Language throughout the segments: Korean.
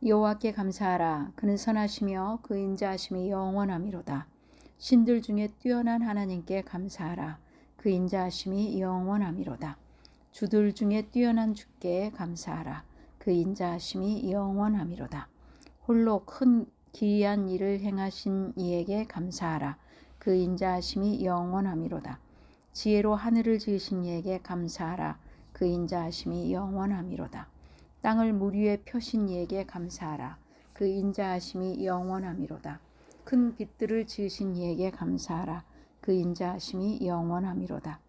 여호와께 감사하라. 그는 선하시며 그 인자하심이 영원하미로다. 신들 중에 뛰어난 하나님께 감사하라. 그 인자하심이 영원하미로다. 주들 중에 뛰어난 주께 감사하라. 그 인자하심이 영원하미로다. 홀로 큰 기이한 일을 행하신 이에게 감사하라. 그 인자하심이 영원하미로다. 지혜로 하늘을 지으신 이에게 감사하라. 그 인자하심이 영원하미로다. 땅을 물 위에 펴신 이에게 감사하라. 그 인자하심이 영원하미로다. 큰 빛들을 지으신 이에게 감사하라. 그 인자하심이 영원하미로다.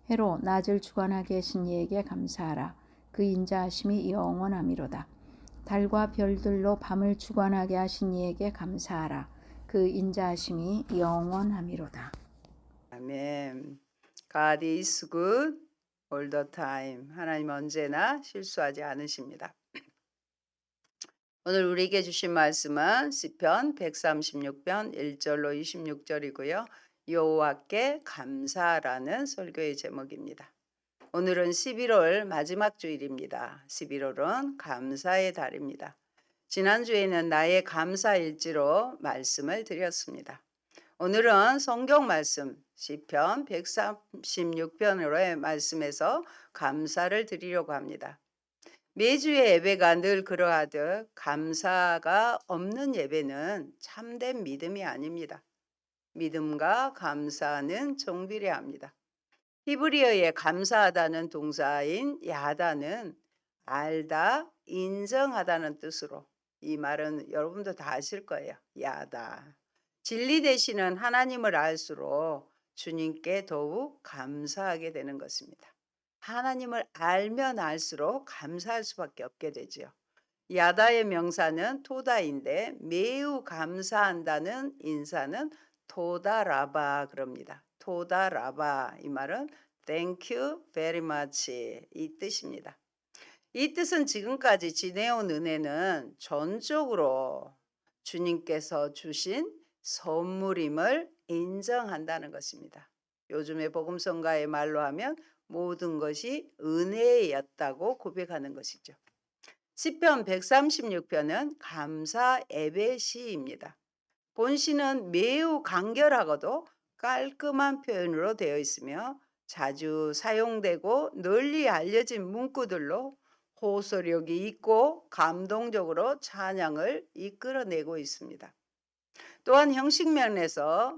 해로 낮을 주관하게 하신 이에게 감사하라. 그 인자하심이 영원하미로다. 달과 별들로 밤을 주관하게 하신 이에게 감사하라. 그 인자하심이 영원하미로다. 아멘. God is good all the time. 하나님 언제나 실수하지 않으십니다. 오늘 우리에게 주신 말씀은 시편 136편 1절로 26절이고요. 여호와께 감사라는 설교의 제목입니다. 오늘은 11월 마지막 주일입니다. 11월은 감사의 달입니다. 지난주에는 나의 감사일지로 말씀을 드렸습니다. 오늘은 성경 말씀 시편 136편으로의 말씀에서 감사를 드리려고 합니다. 매주의 예배가 늘 그러하듯 감사가 없는 예배는 참된 믿음이 아닙니다. 믿음과 감사는 정비례합니다. 히브리어의 감사하다는 동사인 야다는 알다, 인정하다는 뜻으로, 이 말은 여러분도 다 아실 거예요. 야다. 진리 되시는 하나님을 알수록 주님께 더욱 감사하게 되는 것입니다. 하나님을 알면 알수록 감사할 수밖에 없게 되죠. 야다의 명사는 토다인데 매우 감사한다는 인사는 토다라바 그럽니다. 토다라바, 이 말은 thank you very much 이 뜻입니다. 이 뜻은 지금까지 지내온 은혜는 전적으로 주님께서 주신 선물임을 인정한다는 것입니다. 요즘의 복음성가의 말로 하면 모든 것이 은혜였다고 고백하는 것이죠. 시편 136편은 감사 예배 시입니다. 본시는 매우 간결하고도 깔끔한 표현으로 되어 있으며 자주 사용되고 널리 알려진 문구들로 호소력이 있고 감동적으로 찬양을 이끌어내고 있습니다. 또한 형식 면에서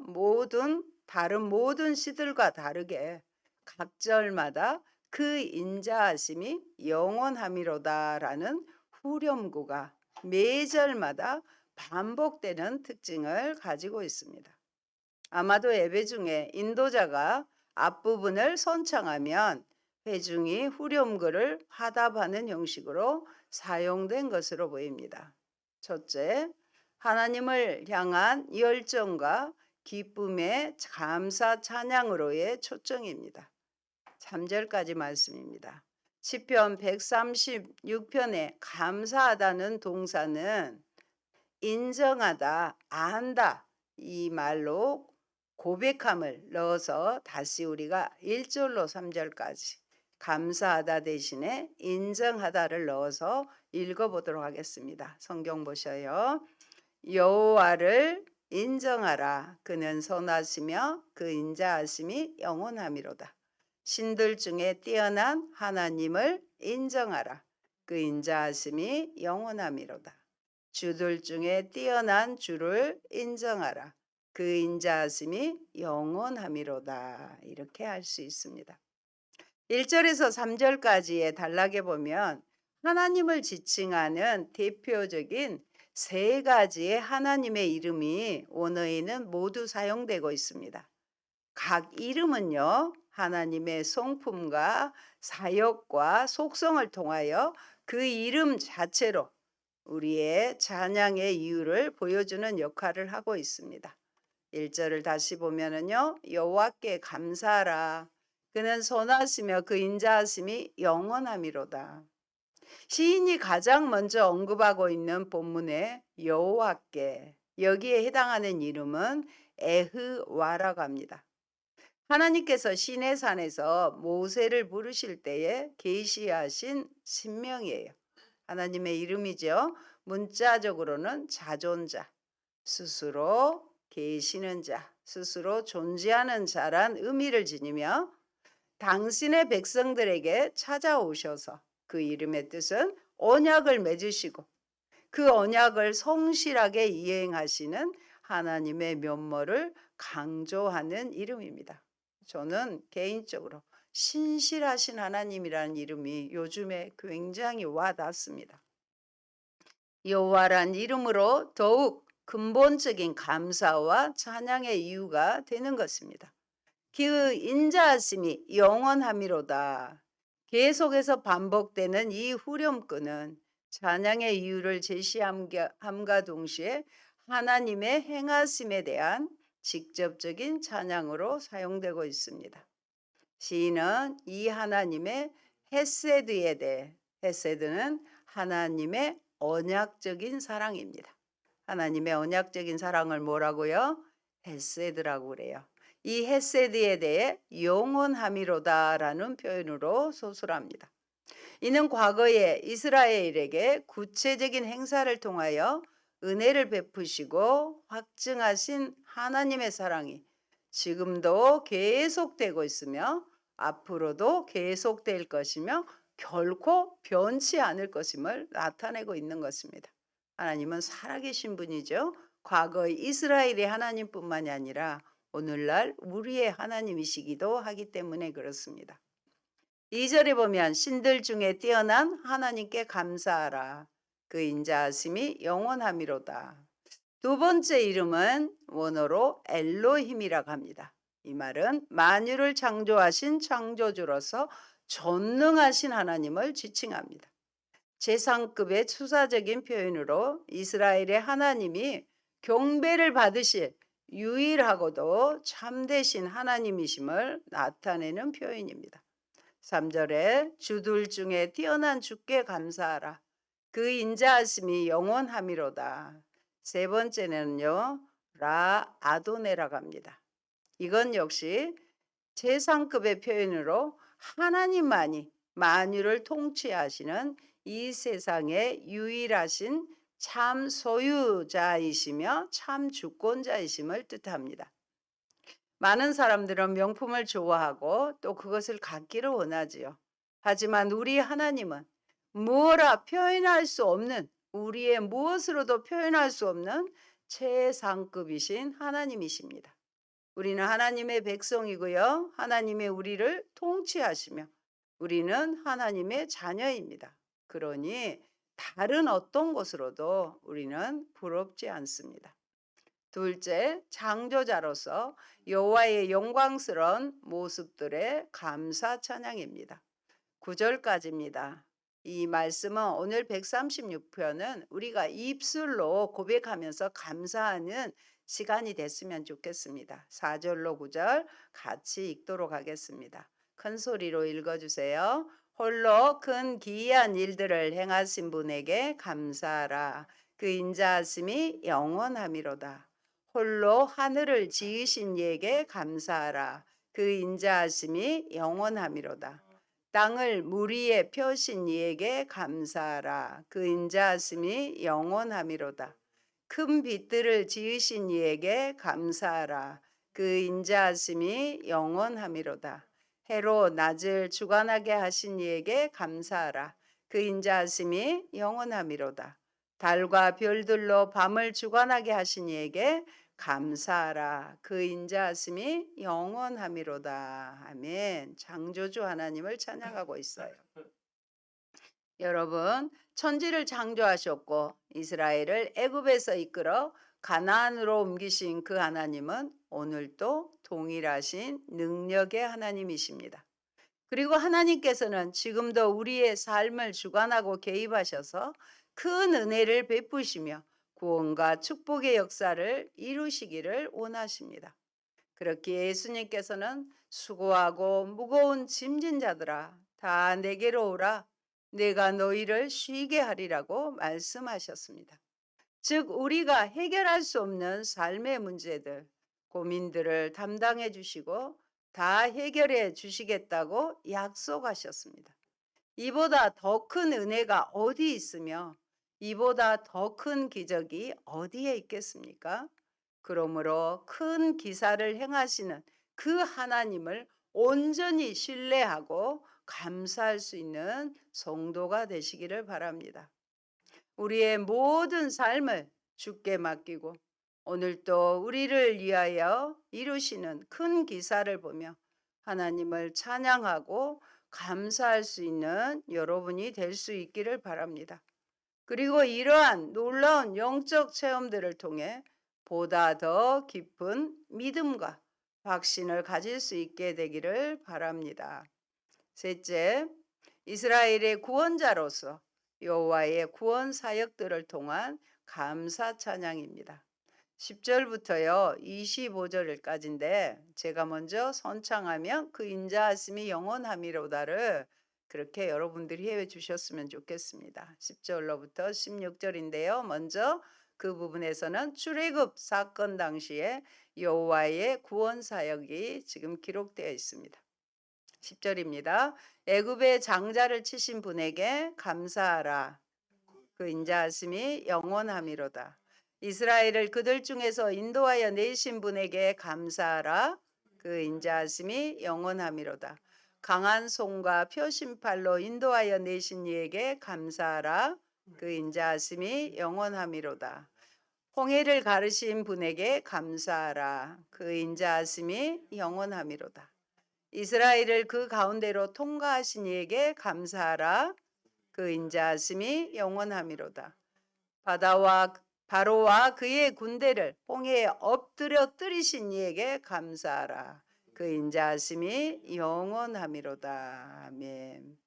다른 모든 시들과 다르게 각 절마다 그 인자하심이 영원함이로다라는 후렴구가 매 절마다 반복되는 특징을 가지고 있습니다. 아마도 예배 중에 인도자가 앞부분을 선창하면 회중이 후렴구를 화답하는 형식으로 사용된 것으로 보입니다. 첫째, 하나님을 향한 열정과 기쁨의 감사 찬양으로의 초청입니다. 3절까지 말씀입니다. 시편 136편에 감사하다는 동사는 인정하다, 안다 이 말로 고백함을 넣어서 다시 우리가 1절로 3절까지 감사하다 대신에 인정하다를 넣어서 읽어보도록 하겠습니다. 성경 보셔요. 여호와를 인정하라. 그는 선하시며 그 인자하심이 영원함이로다. 신들 중에 뛰어난 하나님을 인정하라. 그 인자하심이 영원함이로다. 주들 중에 뛰어난 주를 인정하라. 그 인자하심이 영원함이로다. 이렇게 할 수 있습니다. 1절에서 3절까지의 단락에 보면 하나님을 지칭하는 대표적인 세 가지의 하나님의 이름이 원어에는 모두 사용되고 있습니다. 각 이름은요, 하나님의 성품과 사역과 속성을 통하여 그 이름 자체로 우리의 찬양의 이유를 보여주는 역할을 하고 있습니다. 1절을 다시 보면은요, 여호와께 감사하라. 그는 선하시며 그 인자하심이 영원함이로다. 시인이 가장 먼저 언급하고 있는 본문의 여호와께, 여기에 해당하는 이름은 에흐와라고 합니다. 하나님께서 시내산에서 모세를 부르실 때에 계시하신 신명이에요. 하나님의 이름이죠. 문자적으로는 자존자, 스스로 계시는 자, 스스로 존재하는 자란 의미를 지니며 당신의 백성들에게 찾아오셔서 그 이름의 뜻은 언약을 맺으시고 그 언약을 성실하게 이행하시는 하나님의 면모를 강조하는 이름입니다. 저는 개인적으로 신실하신 하나님이라는 이름이 요즘에 굉장히 와닿습니다. 여호와란 이름으로 더욱 근본적인 감사와 찬양의 이유가 되는 것입니다. 그 인자하심이 영원함이로다. 계속해서 반복되는 이 후렴구는 찬양의 이유를 제시함과 동시에 하나님의 행하심에 대한 직접적인 찬양으로 사용되고 있습니다. 시인은 이 하나님의 헤세드에 대해, 헤세드는 하나님의 언약적인 사랑입니다. 하나님의 언약적인 사랑을 뭐라고요? 헤세드라고 그래요. 이 헤세드에 대해 영원함이로다라는 표현으로 소술합니다. 이는 과거에 이스라엘에게 구체적인 행사를 통하여 은혜를 베푸시고 확증하신 하나님의 사랑이 지금도 계속되고 있으며 앞으로도 계속될 것이며 결코 변치 않을 것임을 나타내고 있는 것입니다. 하나님은 살아계신 분이죠. 과거의 이스라엘의 하나님뿐만이 아니라 오늘날 우리의 하나님이시기도 하기 때문에 그렇습니다. 2절에 보면 신들 중에 뛰어난 하나님께 감사하라. 그 인자하심이 영원함이로다. 두 번째 이름은 원어로 엘로힘이라고 합니다. 이 말은 만유를 창조하신 창조주로서 전능하신 하나님을 지칭합니다. 재상급의 추사적인 표현으로 이스라엘의 하나님이 경배를 받으실 유일하고도 참되신 하나님이심을 나타내는 표현입니다. 3절에 주들 중에 뛰어난 주께 감사하라. 그 인자하심이 영원함이로다. 세 번째는요, 라 아도네라고 합니다. 이건 역시 재상급의 표현으로 하나님만이 만유를 통치하시는 이 세상의 유일하신 참 소유자이시며 참 주권자이심을 뜻합니다. 많은 사람들은 명품을 좋아하고 또 그것을 갖기를 원하지요. 하지만 우리 하나님은 뭐라 표현할 수 없는, 우리의 무엇으로도 표현할 수 없는 최상급이신 하나님이십니다. 우리는 하나님의 백성이고요. 하나님의 우리를 통치하시며 우리는 하나님의 자녀입니다. 그러니 다른 어떤 것으로도 우리는 부럽지 않습니다. 둘째, 창조자로서 여호와의 영광스러운 모습들의 감사 찬양입니다. 9절까지입니다. 이 말씀은 오늘 136편은 우리가 입술로 고백하면서 감사하는 시간이 됐으면 좋겠습니다. 4절로 9절 같이 읽도록 하겠습니다. 큰 소리로 읽어주세요. 홀로 큰 기이한 일들을 행하신 분에게 감사하라. 그 인자하심이 영원함이로다. 홀로 하늘을 지으신 이에게 감사하라. 그 인자하심이 영원함이로다. 땅을 물 위에 펴신 이에게 감사하라. 그 인자하심이 영원함이로다. 큰 빛들을 지으신 이에게 감사하라. 그 인자하심이 영원함이로다. 해로 낮을 주관하게 하신 이에게 감사하라. 그 인자하심이 영원함이로다. 달과 별들로 밤을 주관하게 하신 이에게 감사하라. 그 인자하심이 영원함이로다. 아멘. 창조주 하나님을 찬양하고 있어요. 여러분, 천지를 창조하셨고 이스라엘을 애굽에서 이끌어 가나안으로 옮기신 그 하나님은 오늘도 동일하신 능력의 하나님이십니다. 그리고 하나님께서는 지금도 우리의 삶을 주관하고 개입하셔서 큰 은혜를 베푸시며 구원과 축복의 역사를 이루시기를 원하십니다. 그렇기에 예수님께서는 수고하고 무거운 짐진 자들아 다 내게로 오라. 내가 너희를 쉬게 하리라고 말씀하셨습니다. 즉 우리가 해결할 수 없는 삶의 문제들, 고민들을 담당해 주시고 다 해결해 주시겠다고 약속하셨습니다. 이보다 더 큰 은혜가 어디 있으며 이보다 더 큰 기적이 어디에 있겠습니까? 그러므로 큰 기사를 행하시는 그 하나님을 온전히 신뢰하고 감사할 수 있는 성도가 되시기를 바랍니다. 우리의 모든 삶을 주께 맡기고 오늘도 우리를 위하여 이루시는 큰 기사를 보며 하나님을 찬양하고 감사할 수 있는 여러분이 될 수 있기를 바랍니다. 그리고 이러한 놀라운 영적 체험들을 통해 보다 더 깊은 믿음과 확신을 가질 수 있게 되기를 바랍니다. 셋째, 이스라엘의 구원자로서 여호와의 구원 사역들을 통한 감사 찬양입니다. 10절부터요 25절까지인데 제가 먼저 선창하면 그 인자하심이 영원함이로다를 그렇게 여러분들이 해외 주셨으면 좋겠습니다. 10절로부터 16절인데요. 먼저 그 부분에서는 출애굽 사건 당시에 여호와의 구원 사역이 지금 기록되어 있습니다. 10절입니다. 애굽의 장자를 치신 분에게 감사하라. 그 인자하심이 영원함이로다. 이스라엘을 그들 중에서 인도하여 내신 분에게 감사하라. 그 인자하심이 영원함이로다. 강한 손과 표심팔로 인도하여 내신 이에게 감사하라. 그 인자하심이 영원함이로다. 홍해를 가르신 분에게 감사하라. 그 인자하심이 영원함이로다. 이스라엘을 그 가운데로 통과하신 이에게 감사하라. 그 인자하심이 영원함이로다. 바로와 그의 군대를 홍해에 엎드려 뜨리신 이에게 감사하라. 그 인자하심이 영원함이로다. 아멘.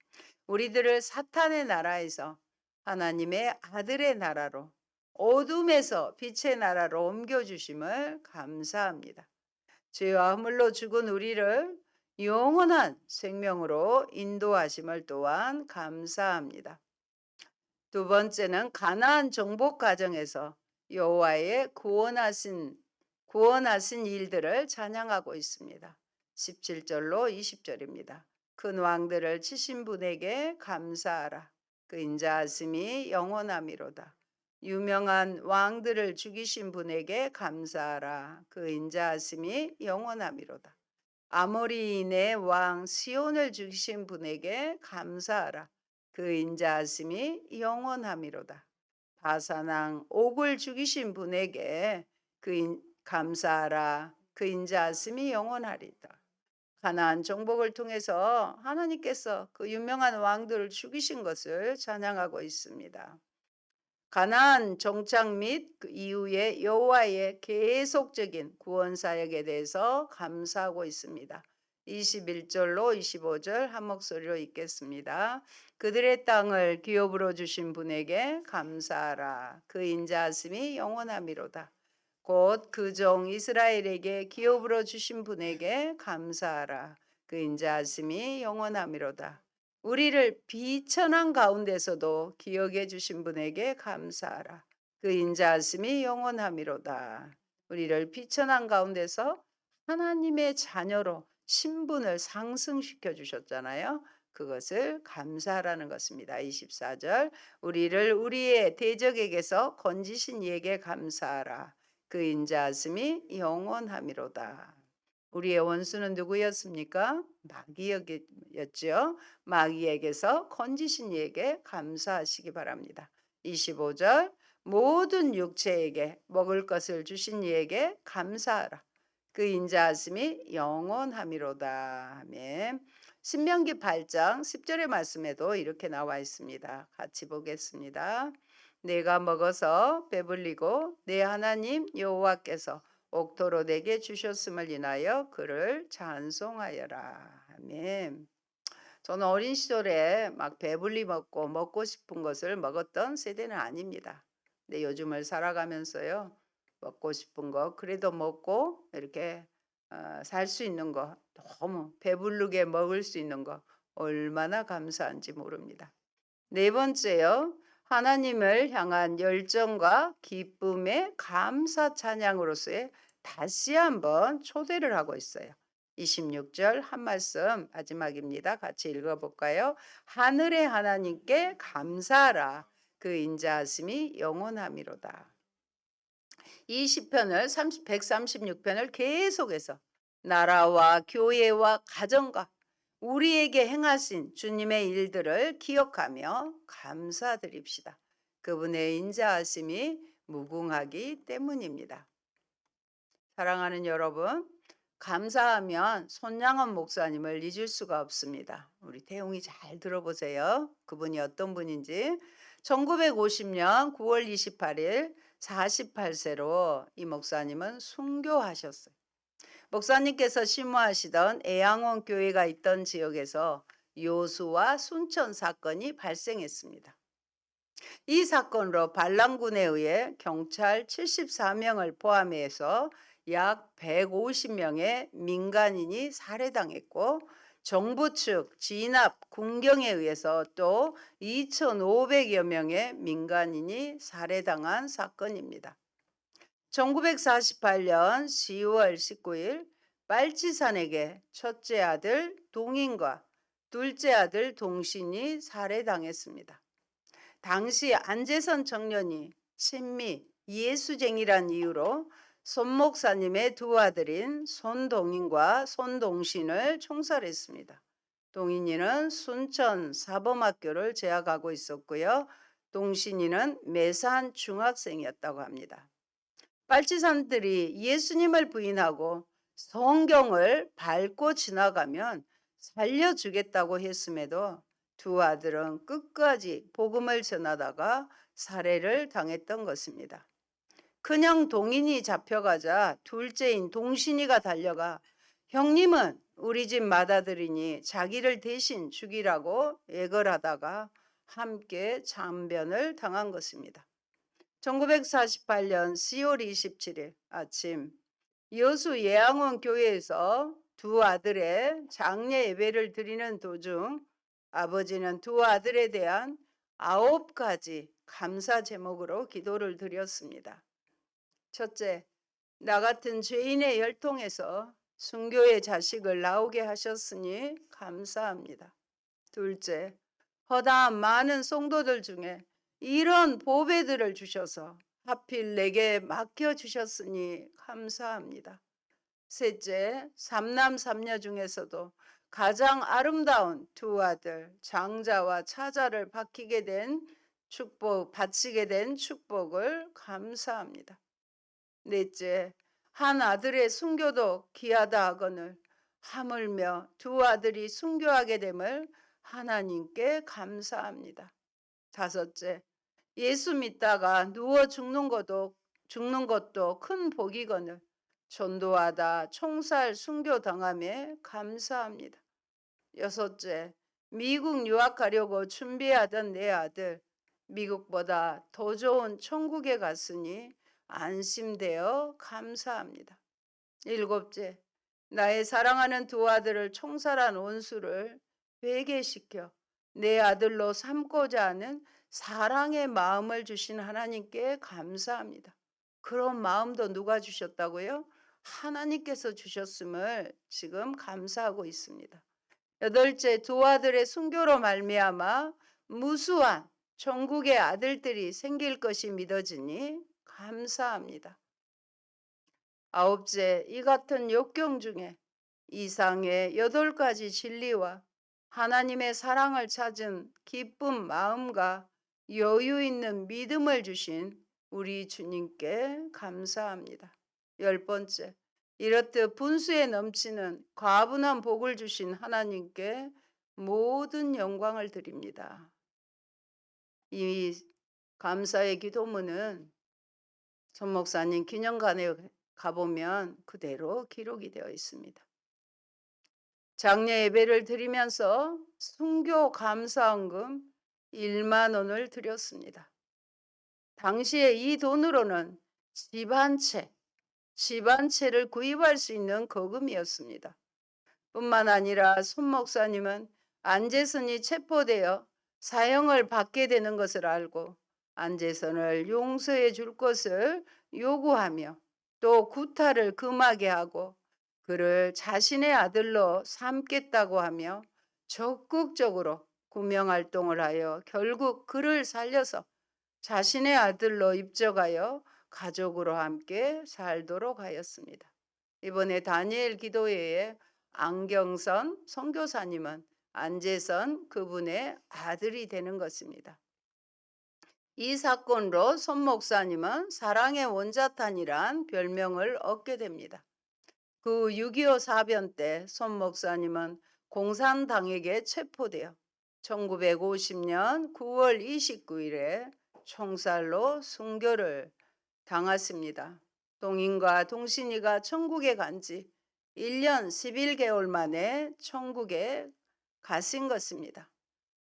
우리들을 사탄의 나라에서 하나님의 아들의 나라로 어둠에서 빛의 나라로 옮겨주심을 감사합니다. 죄와 허물로 죽은 우리를 영원한 생명으로 인도하심을 또한 감사합니다. 두 번째는 가나안 정복 과정에서 여호와의 구원하신 일들을 찬양하고 있습니다. 17절로 20절입니다. 큰 왕들을 치신 분에게 감사하라. 그 인자하심이 영원함이로다. 유명한 왕들을 죽이신 분에게 감사하라. 그 인자하심이 영원함이로다. 아모리인의 왕 시온을 죽이신 분에게 감사하라. 그 인자하심이 영원함이로다. 바산왕 옥을 죽이신 분에게 감사하라. 그 인자하심이 영원하리다. 가나안 정복을 통해서 하나님께서 그 유명한 왕들을 죽이신 것을 찬양하고 있습니다. 가나안 정착 및 그 이후에 여호와의 계속적인 구원 사역에 대해서 감사하고 있습니다. 21절로 25절 한 목소리로 읽겠습니다. 그들의 땅을 기업으로 주신 분에게 감사하라. 그 인자하심이 영원함이로다. 곧 그 종 이스라엘에게 기업으로 주신 분에게 감사하라. 그 인자하심이 영원함이로다. 우리를 비천한 가운데서도 기억해 주신 분에게 감사하라. 그 인자하심이 영원함이로다. 우리를 비천한 가운데서 하나님의 자녀로 신분을 상승시켜 주셨잖아요. 그것을 감사하라는 것입니다. 24절 우리를 우리의 대적에게서 건지신 이에게 감사하라. 그 인자하심이 영원함이로다. 우리의 원수는 누구였습니까? 마귀였죠. 마귀에게서 건지신 이에게 감사하시기 바랍니다. 25절 모든 육체에게 먹을 것을 주신 이에게 감사하라. 그 인자하심이 영원함이로다. 아멘. 신명기 8장 10절의 말씀에도 이렇게 나와 있습니다. 같이 보겠습니다. 내가 먹어서 배불리고 내 하나님 여호와께서 옥토로 내게 주셨음을 인하여 그를 찬송하여라. 아멘. 저는 어린 시절에 막 배불리 먹고 싶은 것을 먹었던 세대는 아닙니다. 근데 요즘을 살아가면서요. 먹고 싶은 거 그래도 먹고 이렇게 살 수 있는 거 너무 배부르게 먹을 수 있는 거 얼마나 감사한지 모릅니다. 네 번째요. 하나님을 향한 열정과 기쁨의 감사 찬양으로서의 다시 한번 초대를 하고 있어요. 26절 한 말씀 마지막입니다. 같이 읽어볼까요? 하늘의 하나님께 감사하라. 그 인자하심이 영원함이로다. 이 시편을 136편을 계속해서 나라와 교회와 가정과 우리에게 행하신 주님의 일들을 기억하며 감사드립시다. 그분의 인자하심이 무궁하기 때문입니다. 사랑하는 여러분, 감사하면 손양원 목사님을 잊을 수가 없습니다. 우리 태웅이 잘 들어보세요. 그분이 어떤 분인지. 1950년 9월 28일 48세로 이 목사님은 순교하셨어요. 목사님께서 심무하시던 애양원 교회가 있던 지역에서 요수와 순천 사건이 발생했습니다. 이 사건으로 반란군에 의해 경찰 74명을 포함해서 약 150명의 민간인이 살해당했고 정부 측 진압 군경에 의해서 또 2,500여 명의 민간인이 살해당한 사건입니다. 1948년 10월 19일 빨치산에게 첫째 아들 동인과 둘째 아들 동신이 살해당했습니다. 당시 안재선 청년이 친미 예수쟁이란 이유로 손 목사님의 두 아들인 손동인과 손동신을 총살했습니다. 동인이는 순천 사범학교를 재학하고 있었고요. 동신이는 매산 중학생이었다고 합니다. 빨치산들이 예수님을 부인하고 성경을 밟고 지나가면 살려주겠다고 했음에도 두 아들은 끝까지 복음을 전하다가 살해를 당했던 것입니다. 그냥 동인이 잡혀가자 둘째인 동신이가 달려가 형님은 우리 집 맏아들이니 자기를 대신 죽이라고 애걸하다가 함께 참변을 당한 것입니다. 1948년 10월 27일 아침 여수 예양원 교회에서 두 아들의 장례 예배를 드리는 도중 아버지는 두 아들에 대한 9가지 감사 제목으로 기도를 드렸습니다. 첫째, 나 같은 죄인의 혈통에서 순교의 자식을 나오게 하셨으니 감사합니다. 둘째, 허다한 많은 성도들 중에 이런 보배들을 주셔서 하필 내게 맡겨주셨으니 감사합니다. 셋째, 삼남 삼녀 중에서도 가장 아름다운 두 아들 장자와 차자를 바치게 된 축복을 감사합니다. 넷째, 한 아들의 순교도 귀하다 하거늘 하물며 두 아들이 순교하게 됨을 하나님께 감사합니다. 다섯째, 예수 믿다가 누워 죽는 것도 큰 복이거늘 전도하다 총살 순교 당함에 감사합니다. 여섯째, 미국 유학하려고 준비하던 내 아들 미국보다 더 좋은 천국에 갔으니 안심되어 감사합니다. 일곱째, 나의 사랑하는 두 아들을 총살한 원수를 회개시켜 내 아들로 삼고자 하는 사랑의 마음을 주신 하나님께 감사합니다. 그런 마음도 누가 주셨다고요? 하나님께서 주셨음을 지금 감사하고 있습니다. 여덟째, 두 아들의 순교로 말미암아 무수한 천국의 아들들이 생길 것이 믿어지니 감사합니다. 아홉째, 이 같은 역경 중에 이상의 8가지 진리와 하나님의 사랑을 찾은 기쁜 마음과 여유 있는 믿음을 주신 우리 주님께 감사합니다. 10번째, 이렇듯 분수에 넘치는 과분한 복을 주신 하나님께 모든 영광을 드립니다. 이 감사의 기도문은 전 목사님 기념관에 가보면 그대로 기록이 되어 있습니다. 장례 예배를 드리면서 순교 감사헌금 1만 원을 드렸습니다. 당시에 이 돈으로는 집 한 채를 구입할 수 있는 거금이었습니다. 뿐만 아니라 손 목사님은 안재선이 체포되어 사형을 받게 되는 것을 알고 안재선을 용서해 줄 것을 요구하며 또 구타를 금하게 하고 그를 자신의 아들로 삼겠다고 하며 적극적으로 구명 활동을 하여 결국 그를 살려서 자신의 아들로 입적하여 가족으로 함께 살도록 하였습니다. 이번에 다니엘 기도회에 안경선 선교사님은 안재선 그분의 아들이 되는 것입니다. 이 사건으로 손 목사님은 사랑의 원자탄이란 별명을 얻게 됩니다. 그 6.25 사변 때 손 목사님은 공산당에게 체포되어 1950년 9월 29일에 총살로 순교를 당했습니다. 동인과 동신이가 천국에 간 지 1년 11개월 만에 천국에 가신 것입니다.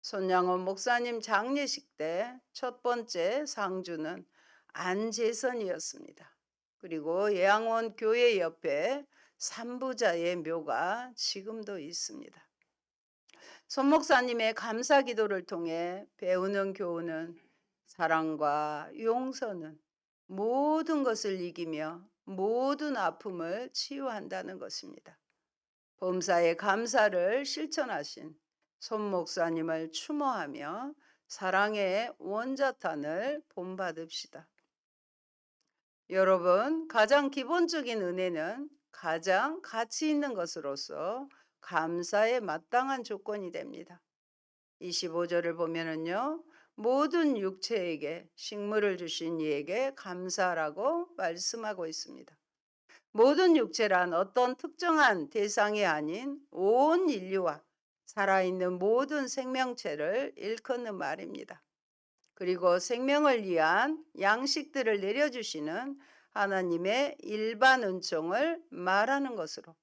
손양원 목사님 장례식 때 첫 번째 상주는 안재선이었습니다. 그리고 예양원 교회 옆에 삼부자의 묘가 지금도 있습니다. 손 목사님의 감사 기도를 통해 배우는 교훈은 사랑과 용서는 모든 것을 이기며 모든 아픔을 치유한다는 것입니다. 범사의 감사를 실천하신 손 목사님을 추모하며 사랑의 원자탄을 본받읍시다. 여러분, 가장 기본적인 은혜는 가장 가치 있는 것으로서 감사에 마땅한 조건이 됩니다. 25절을 보면은요, 모든 육체에게 식물을 주신 이에게 감사라고 말씀하고 있습니다. 모든 육체란 어떤 특정한 대상이 아닌 온 인류와 살아있는 모든 생명체를 일컫는 말입니다. 그리고 생명을 위한 양식들을 내려주시는 하나님의 일반 은총을 말하는 것으로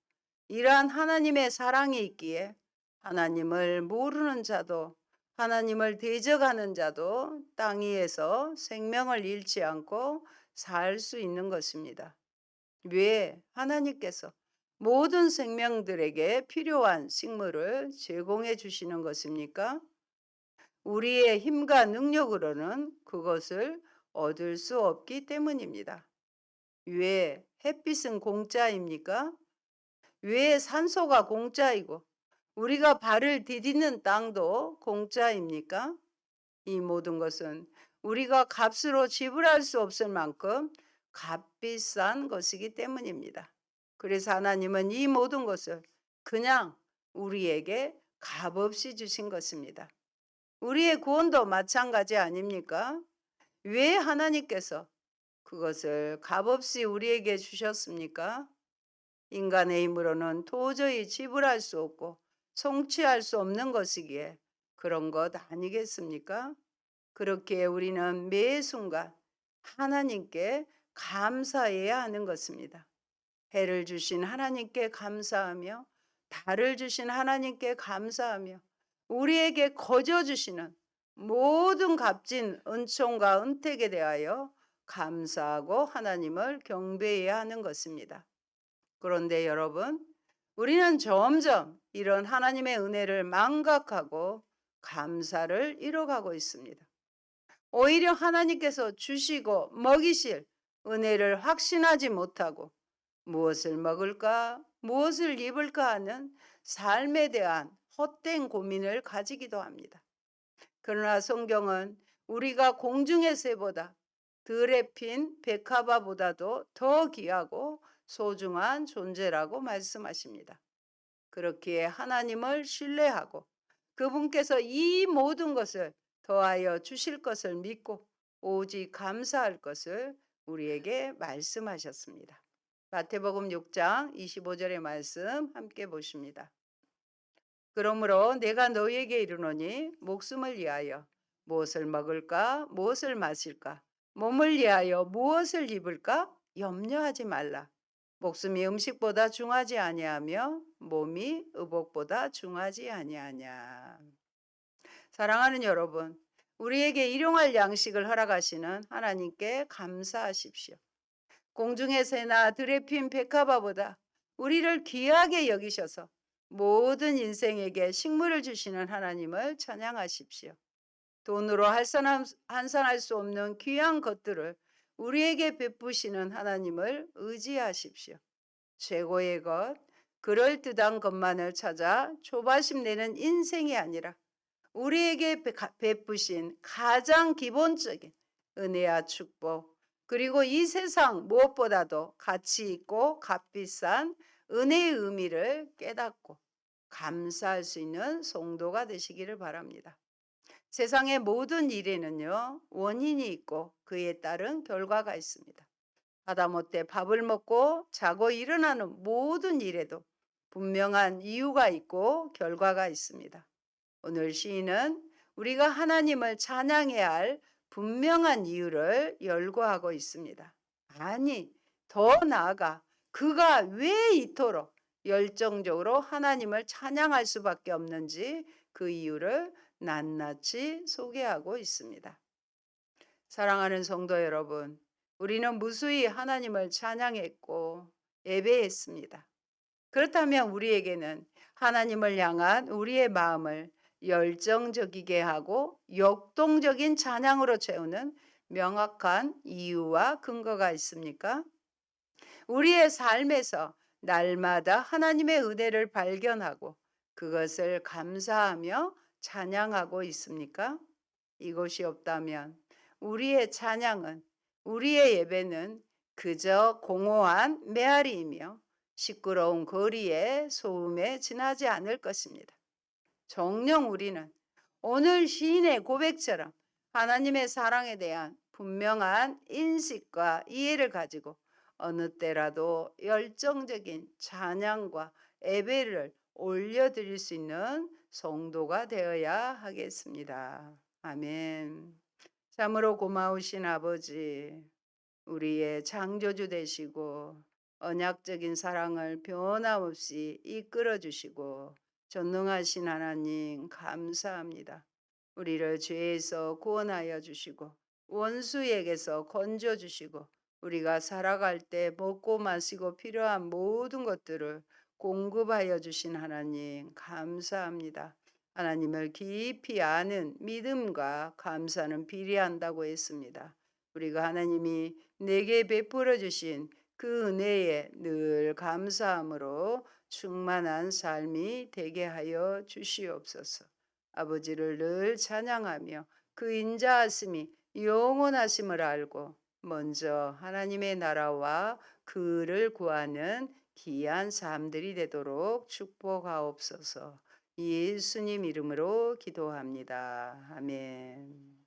이러한 하나님의 사랑이 있기에 하나님을 모르는 자도 하나님을 대적하는 자도 땅 위에서 생명을 잃지 않고 살 수 있는 것입니다. 왜 하나님께서 모든 생명들에게 필요한 식물을 제공해 주시는 것입니까? 우리의 힘과 능력으로는 그것을 얻을 수 없기 때문입니다. 왜 햇빛은 공짜입니까? 왜 산소가 공짜이고 우리가 발을 디디는 땅도 공짜입니까? 이 모든 것은 우리가 값으로 지불할 수 없을 만큼 값비싼 것이기 때문입니다. 그래서 하나님은 이 모든 것을 그냥 우리에게 값없이 주신 것입니다. 우리의 구원도 마찬가지 아닙니까? 왜 하나님께서 그것을 값없이 우리에게 주셨습니까? 인간의 힘으로는 도저히 지불할 수 없고 성취할 수 없는 것이기에 그런 것 아니겠습니까? 그렇게 우리는 매 순간 하나님께 감사해야 하는 것입니다. 해를 주신 하나님께 감사하며 달을 주신 하나님께 감사하며 우리에게 거저 주시는 모든 값진 은총과 은택에 대하여 감사하고 하나님을 경배해야 하는 것입니다. 그런데 여러분, 우리는 점점 이런 하나님의 은혜를 망각하고 감사를 잃어가고 있습니다. 오히려 하나님께서 주시고 먹이실 은혜를 확신하지 못하고 무엇을 먹을까, 무엇을 입을까 하는 삶에 대한 헛된 고민을 가지기도 합니다. 그러나 성경은 우리가 공중의 새보다 들에 핀 백합화보다도 더 귀하고 소중한 존재라고 말씀하십니다. 그렇기에 하나님을 신뢰하고 그분께서 이 모든 것을 더하여 주실 것을 믿고 오직 감사할 것을 우리에게 말씀하셨습니다. 마태복음 6장 25절의 말씀 함께 보십니다. 그러므로 내가 너희에게 이르노니 목숨을 위하여 무엇을 먹을까 무엇을 마실까 몸을 위하여 무엇을 입을까 염려하지 말라. 목숨이 음식보다 중하지 아니하며 몸이 의복보다 중하지 아니하냐. 사랑하는 여러분, 우리에게 일용할 양식을 허락하시는 하나님께 감사하십시오. 공중의 새나 들에 핀 백합화보다 우리를 귀하게 여기셔서 모든 인생에게 식물을 주시는 하나님을 찬양하십시오. 돈으로 환산할 수 없는 귀한 것들을 우리에게 베푸시는 하나님을 의지하십시오. 최고의 것, 그럴듯한 것만을 찾아 조바심 내는 인생이 아니라 우리에게 베푸신 가장 기본적인 은혜와 축복, 그리고 이 세상 무엇보다도 가치 있고 값비싼 은혜의 의미를 깨닫고 감사할 수 있는 성도가 되시기를 바랍니다. 세상의 모든 일에는요, 원인이 있고 그에 따른 결과가 있습니다. 하다못해 밥을 먹고 자고 일어나는 모든 일에도 분명한 이유가 있고 결과가 있습니다. 오늘 시인은 우리가 하나님을 찬양해야 할 분명한 이유를 열거하고 있습니다. 아니, 더 나아가 그가 왜 이토록 열정적으로 하나님을 찬양할 수밖에 없는지 그 이유를 낱낱이 소개하고 있습니다. 사랑하는 성도 여러분, 우리는 무수히 하나님을 찬양했고 예배했습니다. 그렇다면 우리에게는 하나님을 향한 우리의 마음을 열정적이게 하고 역동적인 찬양으로 채우는 명확한 이유와 근거가 있습니까? 우리의 삶에서 날마다 하나님의 은혜를 발견하고 그것을 감사하며 찬양하고 있습니까? 이것이 없다면 우리의 찬양은, 우리의 예배는 그저 공허한 메아리이며 시끄러운 거리의 소음에 지나지 않을 것입니다. 정녕 우리는 오늘 시인의 고백처럼 하나님의 사랑에 대한 분명한 인식과 이해를 가지고 어느 때라도 열정적인 찬양과 예배를 올려드릴 수 있는 성도가 되어야 하겠습니다. 아멘. 참으로 고마우신 아버지, 우리의 창조주 되시고 언약적인 사랑을 변함없이 이끌어 주시고 전능하신 하나님 감사합니다. 우리를 죄에서 구원하여 주시고 원수에게서 건져 주시고 우리가 살아갈 때 먹고 마시고 필요한 모든 것들을 공급하여 주신 하나님 감사합니다. 하나님을 깊이 아는 믿음과 감사는 비례한다고 했습니다. 우리가 하나님이 내게 베풀어 주신 그 은혜에 늘 감사함으로 충만한 삶이 되게 하여 주시옵소서. 아버지를 늘 찬양하며 그 인자하심이 영원하심을 알고 먼저 하나님의 나라와 그를 구하는 귀한 삶들이 되도록 축복하옵소서. 예수님 이름으로 기도합니다. 아멘.